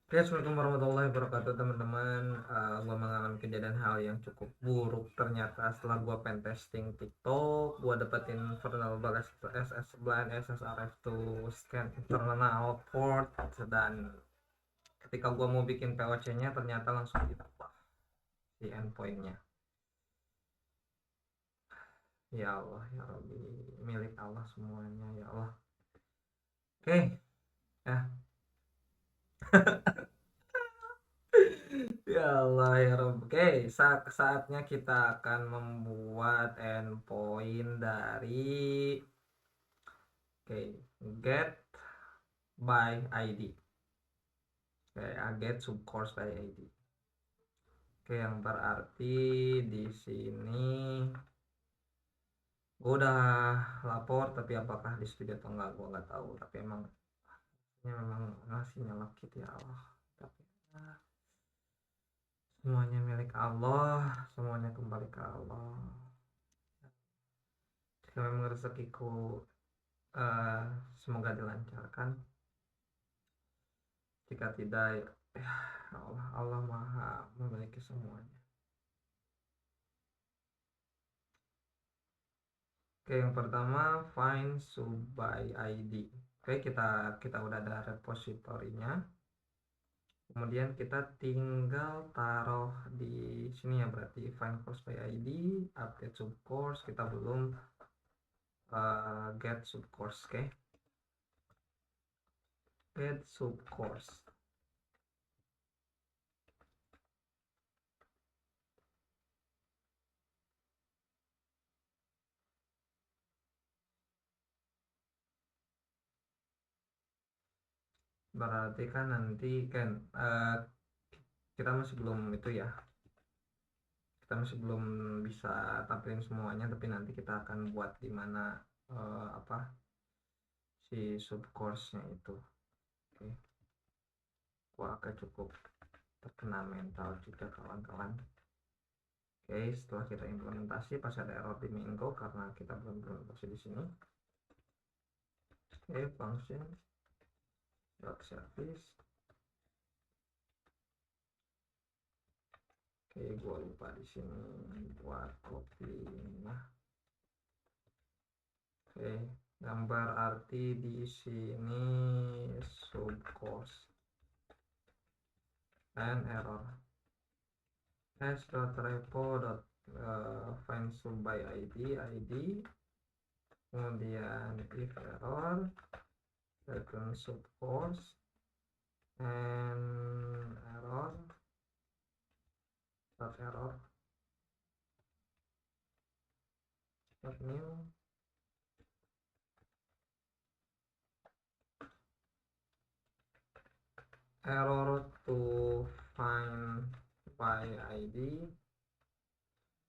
Oke, Assalamualaikum warahmatullahi wabarakatuh teman-teman. Gua mengalami kejadian hal yang cukup buruk ternyata setelah gua pen testing TikTok. Gua dapetin vulnerable SS blind SSRF2 scan internal port, dan ketika gua mau bikin POC-nya ternyata langsung ditambah di endpoint-nya. Ya Allah, ya Rabbi, milik Allah semuanya, ya Allah. Oke, ya. Ya Allah ya Rob. Oke, saatnya kita akan membuat endpoint dari oke, get by ID. Oke, get subcourse by ID. Oke, yang berarti di sini gue udah lapor, tapi apakah di studio atau enggak gue nggak tahu. Tapi emang ini memang masih nyala gitu ya Allah. Tapi semuanya milik Allah, semuanya kembali ke Allah. Jika memang rezekiku eh, semoga dilancarkan, jika tidak ya Allah, Allah maha memiliki semuanya. Oke, yang pertama find sub by ID. Oke, kita udah ada repositorinya, kemudian kita tinggal taruh di sini ya, berarti find course by ID, update sub course. Kita belum get sub course. Oke, get sub course. Berarti kan nanti kan kita masih belum itu ya, kita masih belum bisa tampilin semuanya, tapi nanti kita akan buat di mana apa si subcourse-nya itu. Oke, gua agak cukup terkena mental juga kawan-kawan. Oke, setelah kita implementasi pasti ada error di Mingo karena kita belum implementasi di sini. Oke, function dot service. Oke, gua lupa di sini buat copy. Nah, oke, gambar arti di sini subcourse and error s.repo.find sub by id, kemudian if error return subcourse and error error new error to find by id.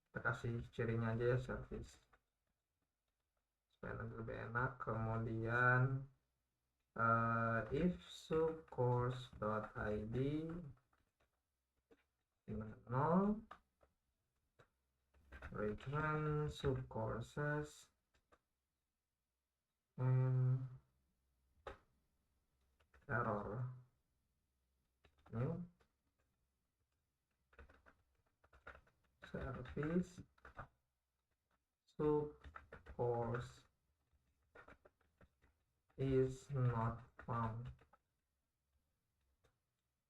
Kita kasih cirinya aja ya, service, supaya lebih enak. Kemudian if subcourse.id null, return subcourses and error new service subcourse is not found.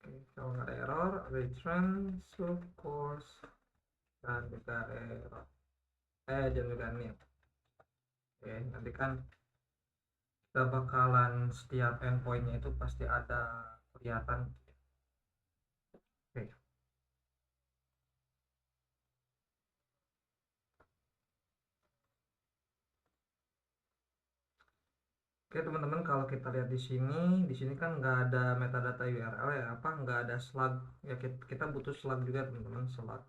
Oke, kalau nggak ada error return subcourse dan juga error dan juga new. Oke, nanti kan kita bakalan setiap endpointnya itu pasti ada kelihatan. Oke. Oke teman-teman, kalau kita lihat di sini kan nggak ada metadata URL ya, apa nggak ada slug ya, kita butuh slug juga teman-teman, slug.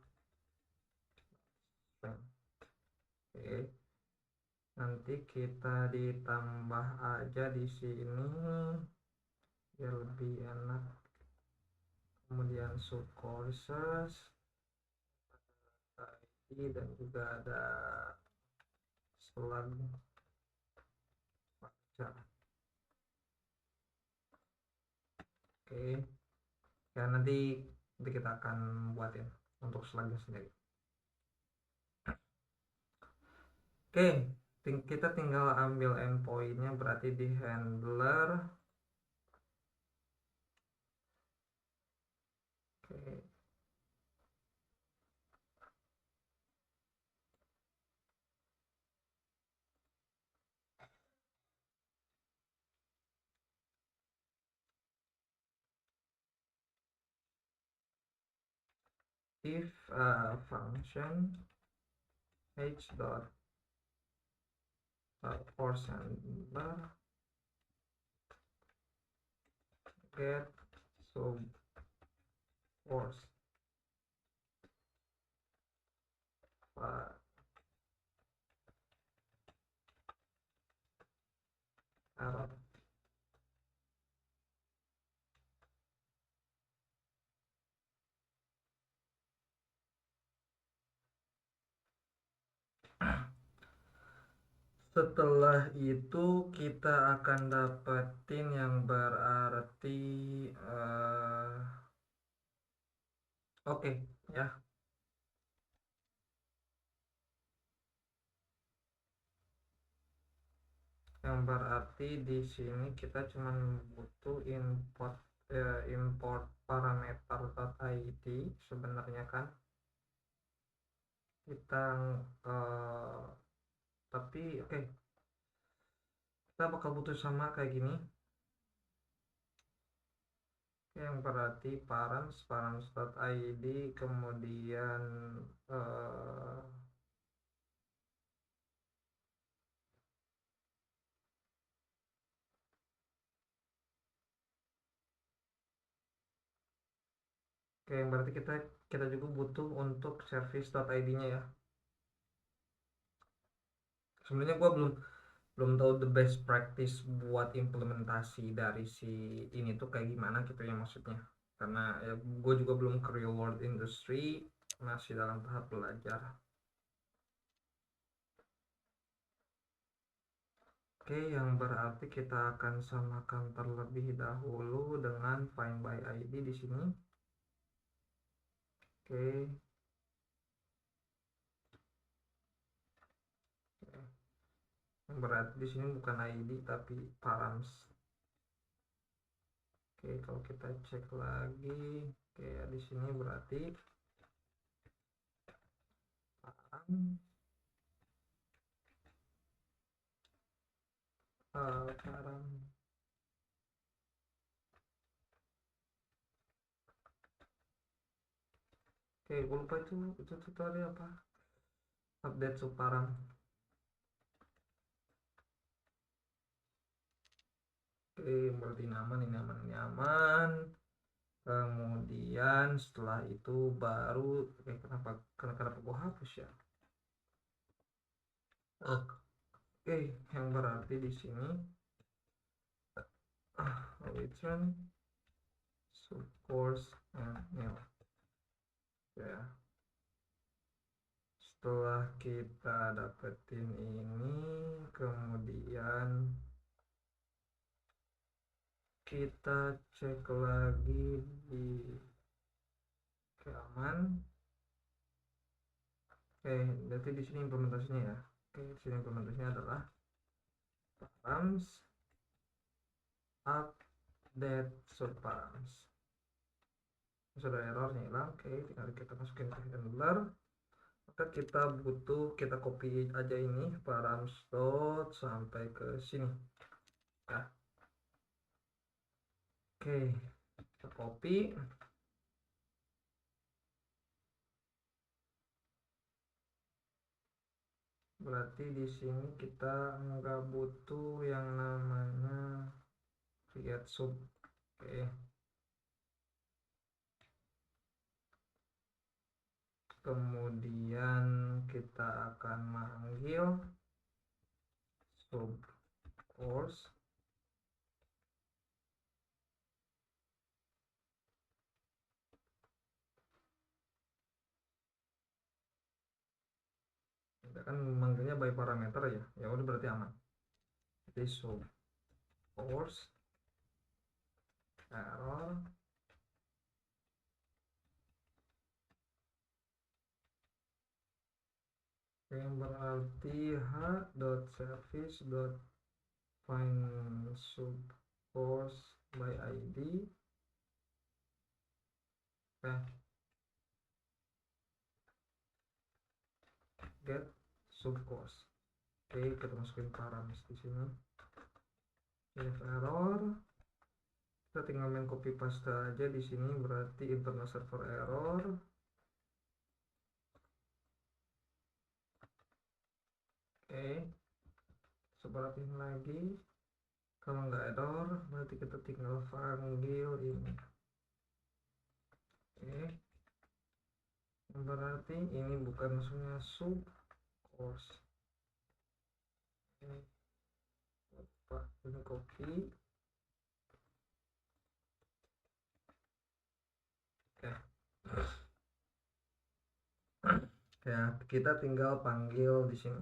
Oke, nanti kita ditambah aja di sini biar lebih enak. Kemudian subcourses ID dan juga ada slug baca. Oke, ya. Nanti kita akan buatin untuk slugnya sendiri. Oke, kita tinggal ambil endpointnya, berarti di handler. Oke, if function h dot force handler get sub force error. Setelah itu kita akan dapetin yang berarti oke, ya. Yang berarti di sini kita cuma butuh import parameter.id sebenarnya kan. Kita tapi oke, kita bakal butuh sama kayak gini. Yang berarti params.id, kemudian oke, yang berarti kita juga butuh untuk service.id-nya ya. Sebenarnya gue belum tahu the best practice buat implementasi dari si ini tuh kayak gimana gitu ya, maksudnya. Karena ya gue juga belum ke real world industry, masih dalam tahap belajar. Oke, yang berarti kita akan samakan terlebih dahulu dengan find by ID di sini. Oke. Yang berarti di sini bukan ID tapi params. Oke, kalau kita cek lagi, oke ya, di sini berarti param param. Oke, gue lupa itu tadi apa, update subparam. Oke, berarti ini aman. Kemudian setelah itu baru kenapa gue hapus ya. Oke, yang berarti di sini return subcourse and nil ya. Setelah kita dapetin ini, kemudian kita cek lagi di keaman. Oke, berarti di sini implementasinya ya. Oke, di sini implementasinya adalah params update subparams. Sudah errornya hilang. Oke, tinggal kita masukin ke handler. Maka kita copy aja ini params dot sampai ke sini ya. Oke, kita copy. Berarti di sini kita nggak butuh yang namanya create sub. Oke. Kemudian kita akan manggil sub course kita kan manggilnya by parameter ya. Ya udah, berarti aman. Jadi sub course error yang berarti h.service.find subcourse by id. Get subcourse. Oke, kita masukin params di sini. If error, kita tinggal main copy paste aja di sini, berarti internal server error. Oke, sebaratin lagi. Kalau nggak error, berarti kita tinggal panggil ini. Oke, berarti ini bukan maksudnya subcourse. Ini copy. Oke. Ya, kita tinggal panggil di sini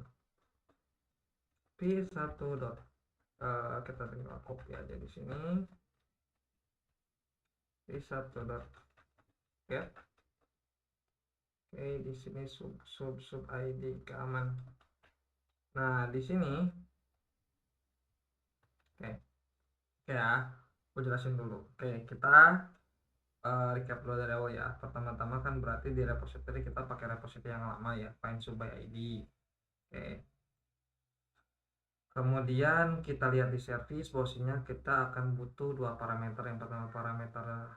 p1 dot. Kita tinggal copy aja di sini p1 dot get. Oke, di sini sub id keaman. Nah, di sini oke ya, aku jelasin dulu. Oke, kita recap dulu dari awal ya. Pertama-tama kan berarti di repository kita pakai repository yang lama ya, find sub by id. Oke, kemudian kita lihat di service, bahwasanya kita akan butuh dua parameter. Yang pertama parameter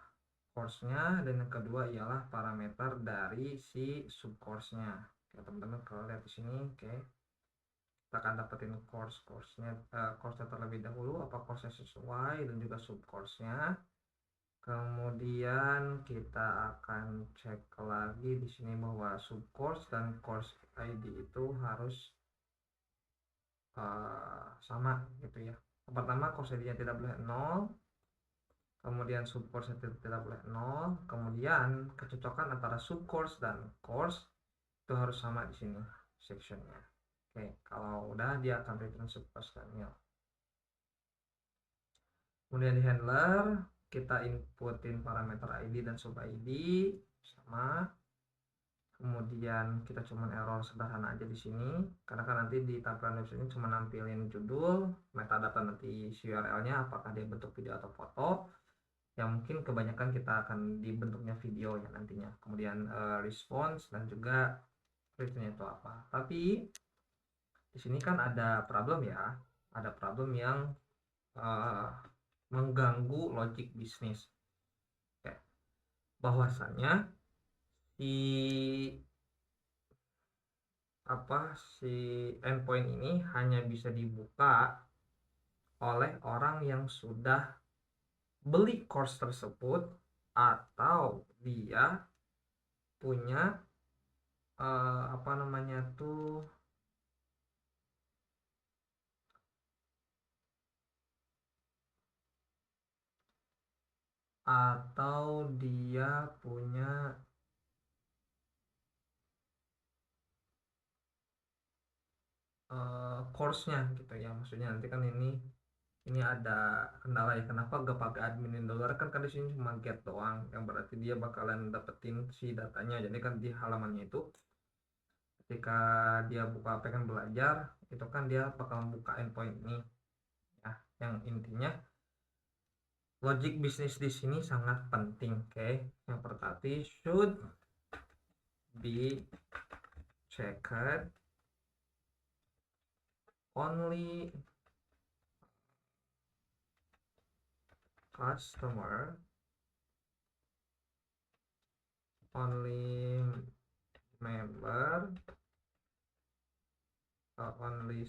course-nya, dan yang kedua ialah parameter dari si subcourse-nya. Oke, teman-teman kalau lihat di sini, oke, kita akan dapetin course-nya terlebih dahulu, apa course-nya sesuai, dan juga subcourse-nya. Kemudian kita akan cek lagi di sini bahwa subcourse dan course ID itu harus sama gitu ya. Pertama, course ID-nya tidak boleh 0, kemudian subcourse tidak boleh 0, kemudian kecocokan antara subcourse dan course itu harus sama di sini sectionnya. Oke, kalau udah dia akan return subcourse dan nil. Kemudian di handler kita inputin parameter ID dan sub ID sama. Kemudian kita cuman error sederhana aja di sini, karena kan nanti di tampilan website ini cuma nampilin judul, metadata nanti URL-nya apakah dia bentuk video atau foto, yang mungkin kebanyakan kita akan dibentuknya video ya nantinya. Kemudian response dan juga return itu apa. Tapi di sini kan ada problem ya, ada problem yang mengganggu logic bisnis. Oke, bahwasannya si endpoint ini hanya bisa dibuka oleh orang yang sudah beli course tersebut, atau dia punya apa namanya tuh, atau dia punya course-nya gitu ya. Maksudnya nanti kan ini ada kendala ya, kenapa gak pakai admin dollar, kan di sini cuma get doang, yang berarti dia bakalan dapetin si datanya. Jadi kan di halamannya itu ketika dia buka pengen belajar itu kan dia bakal buka endpoint ini ya, yang intinya logic bisnis di sini sangat penting. Oke, yang pertama should be checked only customer, only member, only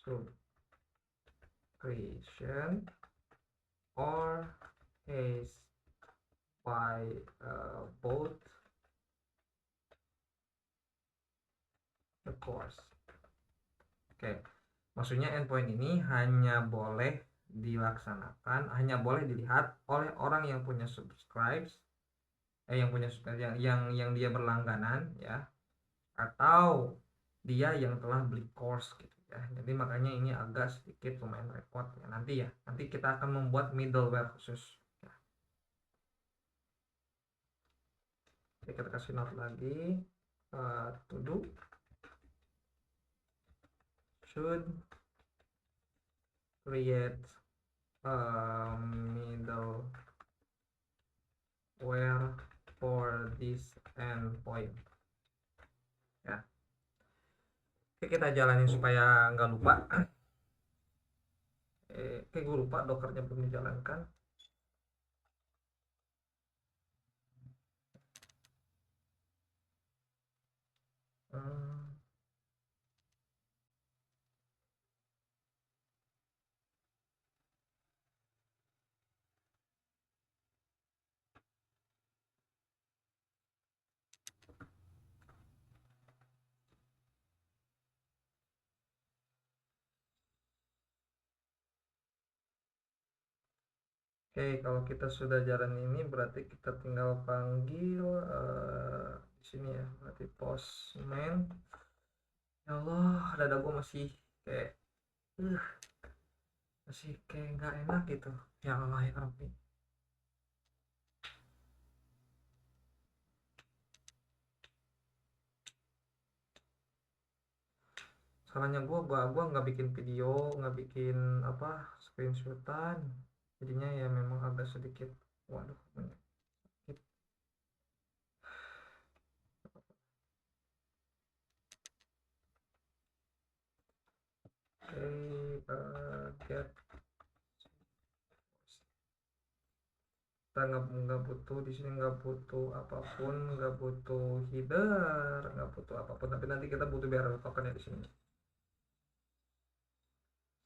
subscription, or is by both the course. Oke, maksudnya endpoint ini hanya boleh dilaksanakan, hanya boleh dilihat oleh orang yang punya yang dia berlangganan ya, atau dia yang telah beli course gitu ya. Jadi makanya ini agak sedikit lumayan repot ya. Nanti kita akan membuat middleware khusus ya. Oke, kita kasih note lagi to do. should create a middleware for this endpoint ya. Oke, kita jalanin supaya nggak lupa. Gue lupa dockernya belum dijalankan. Oke, kalau kita sudah jalan ini berarti kita tinggal panggil di sini ya, berarti postman. Ya Allah, dada gue masih kayak masih kayak nggak enak gitu. Ya Allah ya Rabbi. Salahnya gua nggak bikin video, nggak bikin apa screenshotan, jadinya ya memang agak sedikit waduh sakit. Oke, get kita nggak butuh di sini, nggak butuh apapun, nggak butuh header, nggak butuh apapun, tapi nanti kita butuh biar token ya di sini.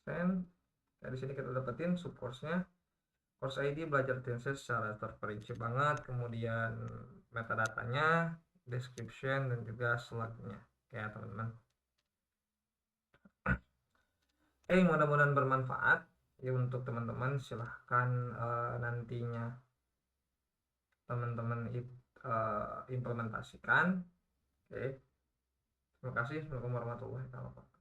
Send, ya di sini kita dapetin subcourse-nya, course ID belajar TNC secara terperinci banget, kemudian metadatanya, description dan juga slug-nya ya teman-teman. Mudah-mudahan bermanfaat ya untuk teman-teman. Silahkan nantinya teman-teman implementasikan. Oke, terima kasih. Assalamualaikum warahmatullahi wabarakatuh.